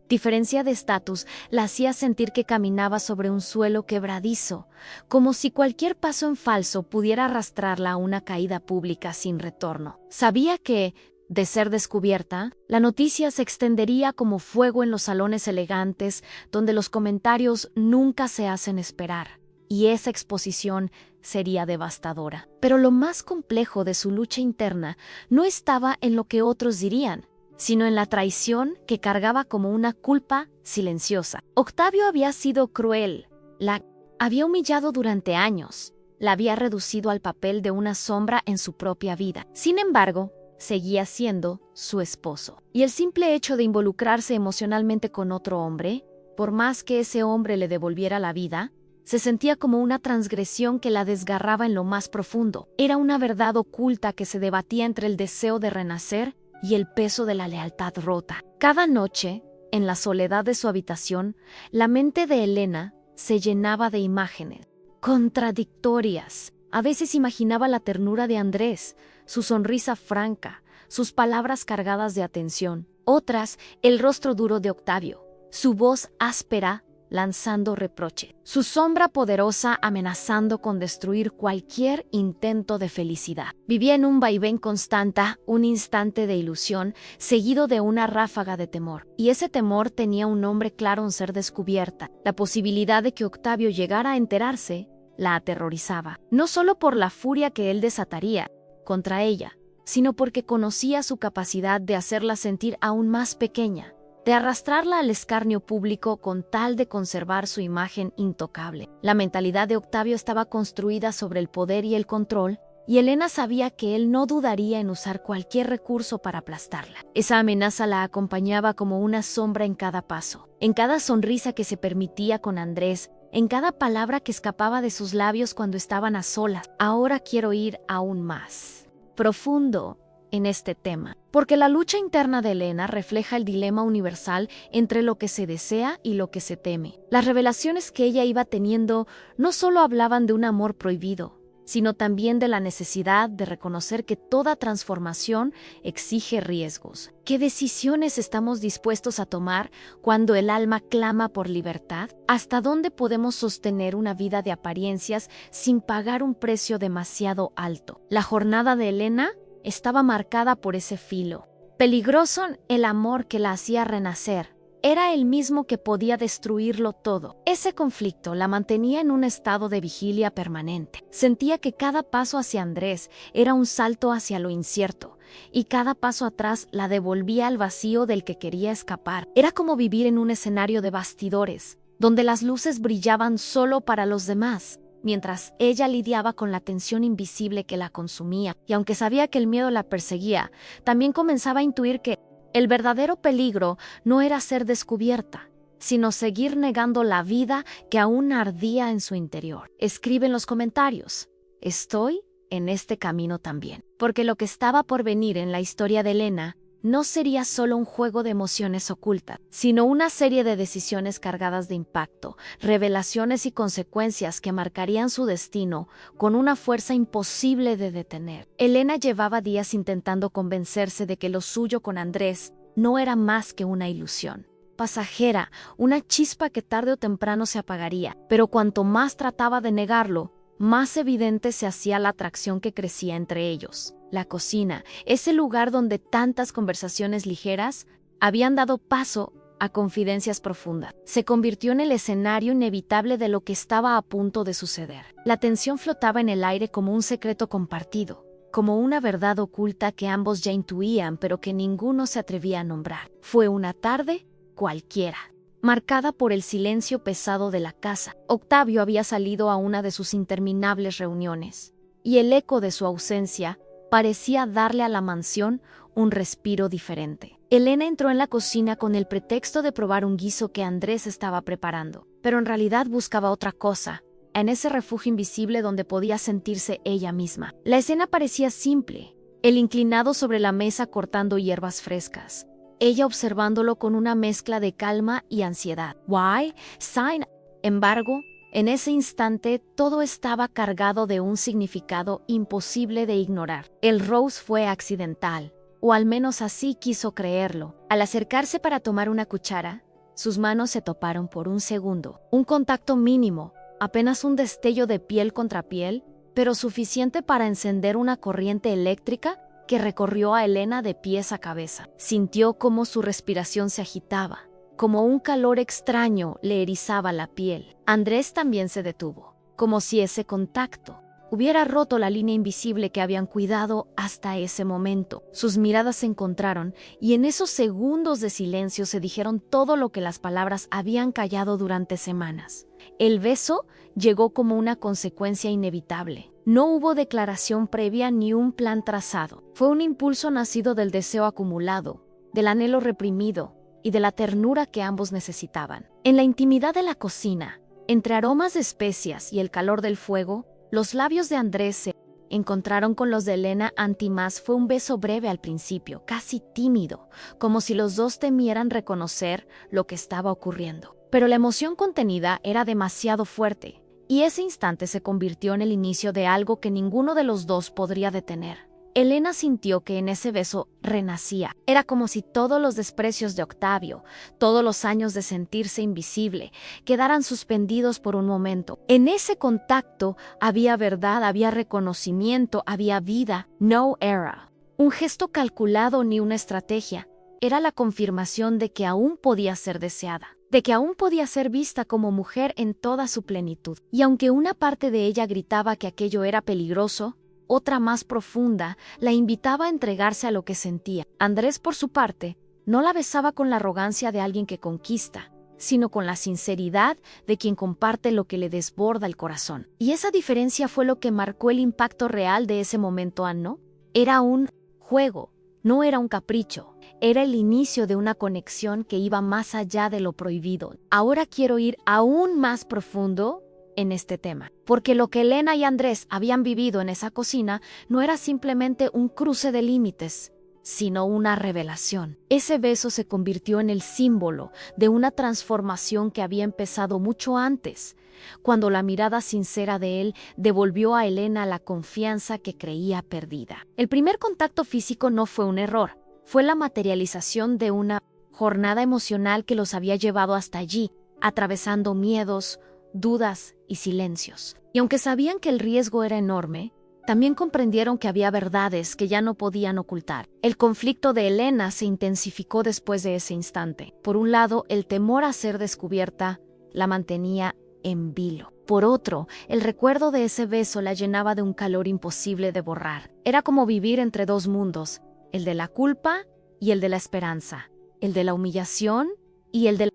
Diferencia de estatus la hacía sentir que caminaba sobre un suelo quebradizo, como si cualquier paso en falso pudiera arrastrarla a una caída pública sin retorno. Sabía que, de ser descubierta, la noticia se extendería como fuego en los salones elegantes donde los comentarios nunca se hacen esperar, y esa exposición sería devastadora. Pero lo más complejo de su lucha interna no estaba en lo que otros dirían, sino en la traición que cargaba como una culpa silenciosa. Octavio había sido cruel, la había humillado durante años, la había reducido al papel de una sombra en su propia vida. Sin embargo, seguía siendo su esposo. Y el simple hecho de involucrarse emocionalmente con otro hombre, por más que ese hombre le devolviera la vida, se sentía como una transgresión que la desgarraba en lo más profundo. Era una verdad oculta que se debatía entre el deseo de renacer y el peso de la lealtad rota. Cada noche, en la soledad de su habitación, la mente de Elena se llenaba de imágenes contradictorias. A veces imaginaba la ternura de Andrés, su sonrisa franca, sus palabras cargadas de atención. Otras, el rostro duro de Octavio, su voz áspera lanzando reproche, su sombra poderosa amenazando con destruir cualquier intento de felicidad. Vivía en un vaivén constante, un instante de ilusión, seguido de una ráfaga de temor. Y ese temor tenía un nombre claro en ser descubierta. La posibilidad de que Octavio llegara a enterarse la aterrorizaba, no solo por la furia que él desataría contra ella, sino porque conocía su capacidad de hacerla sentir aún más pequeña, de arrastrarla al escarnio público con tal de conservar su imagen intocable. La mentalidad de Octavio estaba construida sobre el poder y el control, y Elena sabía que él no dudaría en usar cualquier recurso para aplastarla. Esa amenaza la acompañaba como una sombra en cada paso, en cada sonrisa que se permitía con Andrés, en cada palabra que escapaba de sus labios cuando estaban a solas. Ahora quiero ir aún más profundo en este tema, porque la lucha interna de Elena refleja el dilema universal entre lo que se desea y lo que se teme. Las revelaciones que ella iba teniendo no solo hablaban de un amor prohibido, sino también de la necesidad de reconocer que toda transformación exige riesgos. ¿Qué decisiones estamos dispuestos a tomar cuando el alma clama por libertad? ¿Hasta dónde podemos sostener una vida de apariencias sin pagar un precio demasiado alto? La jornada de Elena estaba marcada por ese filo. Peligroso el amor que la hacía renacer. Era el mismo que podía destruirlo todo. Ese conflicto la mantenía en un estado de vigilia permanente. Sentía que cada paso hacia Andrés era un salto hacia lo incierto, y cada paso atrás la devolvía al vacío del que quería escapar. Era como vivir en un escenario de bastidores, donde las luces brillaban solo para los demás, mientras ella lidiaba con la tensión invisible que la consumía. Y aunque sabía que el miedo la perseguía, también comenzaba a intuir que el verdadero peligro no era ser descubierta, sino seguir negando la vida que aún ardía en su interior. Escribe en los comentarios: estoy en este camino también. Porque lo que estaba por venir en la historia de Elena no sería solo un juego de emociones ocultas, sino una serie de decisiones cargadas de impacto, revelaciones y consecuencias que marcarían su destino con una fuerza imposible de detener. Elena llevaba días intentando convencerse de que lo suyo con Andrés no era más que una ilusión pasajera, una chispa que tarde o temprano se apagaría, pero cuanto más trataba de negarlo, más evidente se hacía la atracción que crecía entre ellos. La cocina, ese lugar donde tantas conversaciones ligeras habían dado paso a confidencias profundas, se convirtió en el escenario inevitable de lo que estaba a punto de suceder. La tensión flotaba en el aire como un secreto compartido, como una verdad oculta que ambos ya intuían, pero que ninguno se atrevía a nombrar. Fue una tarde cualquiera, marcada por el silencio pesado de la casa. Octavio había salido a una de sus interminables reuniones, y el eco de su ausencia parecía darle a la mansión un respiro diferente. Elena entró en la cocina con el pretexto de probar un guiso que Andrés estaba preparando, pero en realidad buscaba otra cosa, en ese refugio invisible donde podía sentirse ella misma. La escena parecía simple: él inclinado sobre la mesa cortando hierbas frescas, ella observándolo con una mezcla de calma y ansiedad. Why? Sin embargo, en ese instante todo estaba cargado de un significado imposible de ignorar. El roast fue accidental, o al menos así quiso creerlo. Al acercarse para tomar una cuchara, sus manos se toparon por un segundo. Un contacto mínimo, apenas un destello de piel contra piel, pero suficiente para encender una corriente eléctrica que recorrió a Elena de pies a cabeza. Sintió cómo su respiración se agitaba, como un calor extraño le erizaba la piel. Andrés también se detuvo, como si ese contacto hubiera roto la línea invisible que habían cuidado hasta ese momento. Sus miradas se encontraron y en esos segundos de silencio se dijeron todo lo que las palabras habían callado durante semanas. El beso llegó como una consecuencia inevitable. No hubo declaración previa ni un plan trazado. Fue un impulso nacido del deseo acumulado, del anhelo reprimido y de la ternura que ambos necesitaban. En la intimidad de la cocina, entre aromas de especias y el calor del fuego, los labios de Andrés se encontraron con los de Elena. Antimás fue un beso breve al principio, casi tímido, como si los dos temieran reconocer lo que estaba ocurriendo. Pero la emoción contenida era demasiado fuerte, y ese instante se convirtió en el inicio de algo que ninguno de los dos podría detener. Elena sintió que en ese beso renacía. Era como si todos los desprecios de Octavio, todos los años de sentirse invisible, quedaran suspendidos por un momento. En ese contacto había verdad, había reconocimiento, había vida. No era un gesto calculado ni una estrategia. Era la confirmación de que aún podía ser deseada, de que aún podía ser vista como mujer en toda su plenitud. Y aunque una parte de ella gritaba que aquello era peligroso, otra más profunda la invitaba a entregarse a lo que sentía. Andrés, por su parte, no la besaba con la arrogancia de alguien que conquista, sino con la sinceridad de quien comparte lo que le desborda el corazón. Y esa diferencia fue lo que marcó el impacto real de ese momento, ¿no? Era un juego, no era un capricho. Era el inicio de una conexión que iba más allá de lo prohibido. Ahora quiero ir aún más profundo en este tema, porque lo que Elena y Andrés habían vivido en esa cocina no era simplemente un cruce de límites, sino una revelación. Ese beso se convirtió en el símbolo de una transformación que había empezado mucho antes, cuando la mirada sincera de él devolvió a Elena la confianza que creía perdida. El primer contacto físico no fue un error, fue la materialización de una jornada emocional que los había llevado hasta allí, atravesando miedos, dudas y silencios. Y aunque sabían que el riesgo era enorme, también comprendieron que había verdades que ya no podían ocultar. El conflicto de Elena se intensificó después de ese instante. Por un lado, el temor a ser descubierta la mantenía en vilo. Por otro, el recuerdo de ese beso la llenaba de un calor imposible de borrar. Era como vivir entre dos mundos, el de la culpa y el de la esperanza, el de la humillación y el de la...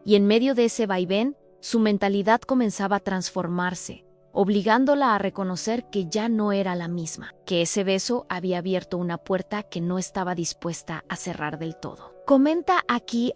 Y en medio de ese vaivén, su mentalidad comenzaba a transformarse, obligándola a reconocer que ya no era la misma, que ese beso había abierto una puerta que no estaba dispuesta a cerrar del todo. Comenta aquí,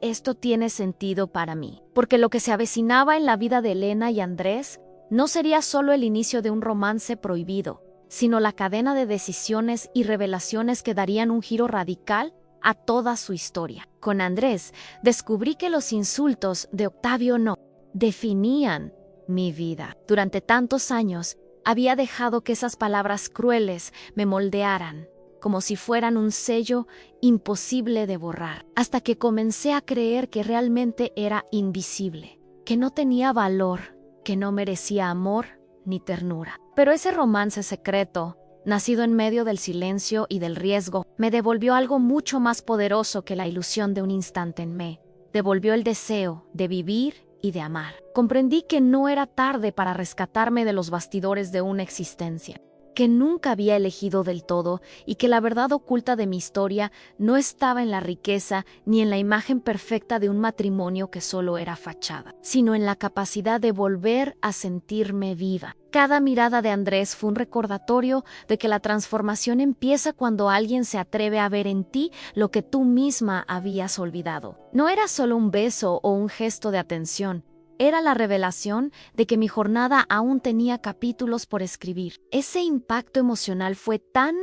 esto tiene sentido para mí, porque lo que se avecinaba en la vida de Elena y Andrés no sería solo el inicio de un romance prohibido, sino la cadena de decisiones y revelaciones que darían un giro radical a toda su historia. Con Andrés, descubrí que los insultos de Octavio no definían mi vida. Durante tantos años, había dejado que esas palabras crueles me moldearan, como si fueran un sello imposible de borrar, hasta que comencé a creer que realmente era invisible, que no tenía valor, que no merecía amor ni ternura. Pero ese romance secreto, nacido en medio del silencio y del riesgo, me devolvió algo mucho más poderoso que la ilusión de un instante en mí. Devolvió el deseo de vivir y de amar. Comprendí que no era tarde para rescatarme de los bastidores de una existencia, que nunca había elegido del todo y que la verdad oculta de mi historia no estaba en la riqueza ni en la imagen perfecta de un matrimonio que solo era fachada, sino en la capacidad de volver a sentirme viva. Cada mirada de Andrés fue un recordatorio de que la transformación empieza cuando alguien se atreve a ver en ti lo que tú misma habías olvidado. No era solo un beso o un gesto de atención. Era la revelación de que mi jornada aún tenía capítulos por escribir. Ese impacto emocional fue tan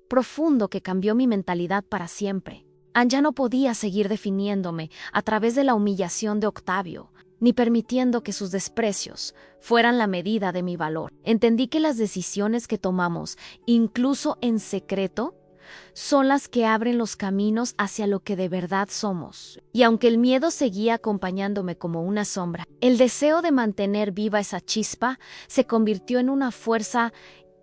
profundo que cambió mi mentalidad para siempre. Ya no podía seguir definiéndome a través de la humillación de Octavio, ni permitiendo que sus desprecios fueran la medida de mi valor. Entendí que las decisiones que tomamos, incluso en secreto, son las que abren los caminos hacia lo que de verdad somos. Y aunque el miedo seguía acompañándome como una sombra, el deseo de mantener viva esa chispa se convirtió en una fuerza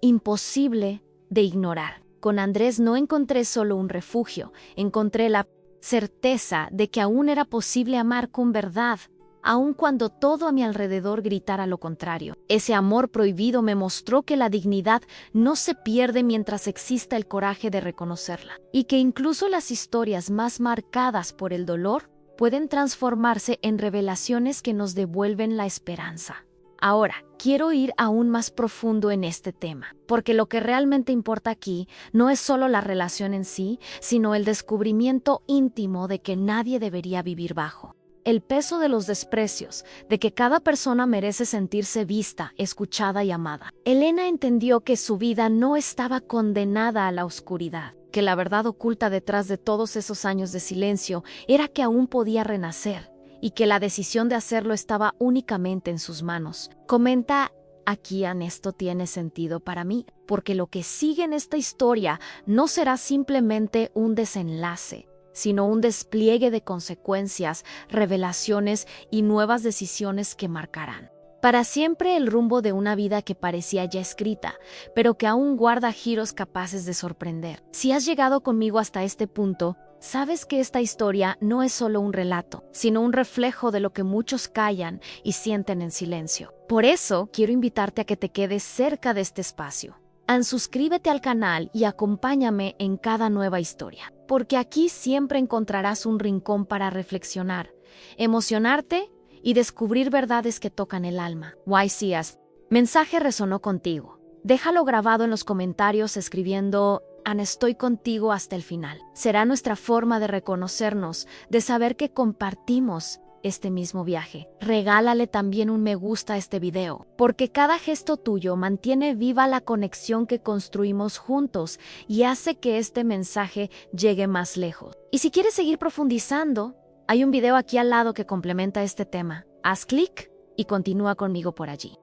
imposible de ignorar. Con Andrés no encontré solo un refugio, encontré la certeza de que aún era posible amar con verdad, aun cuando todo a mi alrededor gritara lo contrario. Ese amor prohibido me mostró que la dignidad no se pierde mientras exista el coraje de reconocerla, y que incluso las historias más marcadas por el dolor pueden transformarse en revelaciones que nos devuelven la esperanza. Ahora, quiero ir aún más profundo en este tema, porque lo que realmente importa aquí no es solo la relación en sí, sino el descubrimiento íntimo de que nadie debería vivir bajo. El peso de los desprecios, de que cada persona merece sentirse vista, escuchada y amada. Elena entendió que su vida no estaba condenada a la oscuridad, que la verdad oculta detrás de todos esos años de silencio era que aún podía renacer, y que la decisión de hacerlo estaba únicamente en sus manos. Comenta aquí, esto tiene sentido para mí, porque lo que sigue en esta historia no será simplemente un desenlace, sino un despliegue de consecuencias, revelaciones y nuevas decisiones que marcarán para siempre el rumbo de una vida que parecía ya escrita, pero que aún guarda giros capaces de sorprender. Si has llegado conmigo hasta este punto, sabes que esta historia no es solo un relato, sino un reflejo de lo que muchos callan y sienten en silencio. Por eso, quiero invitarte a que te quedes cerca de este espacio. Suscríbete al canal y acompáñame en cada nueva historia, porque aquí siempre encontrarás un rincón para reflexionar, emocionarte y descubrir verdades que tocan el alma. YCS. Mensaje resonó contigo. Déjalo grabado en los comentarios escribiendo estoy contigo hasta el final. Será nuestra forma de reconocernos, de saber que compartimos este mismo viaje. Regálale también un me gusta a este video, porque cada gesto tuyo mantiene viva la conexión que construimos juntos y hace que este mensaje llegue más lejos. Y si quieres seguir profundizando, hay un video aquí al lado que complementa este tema. Haz clic y continúa conmigo por allí.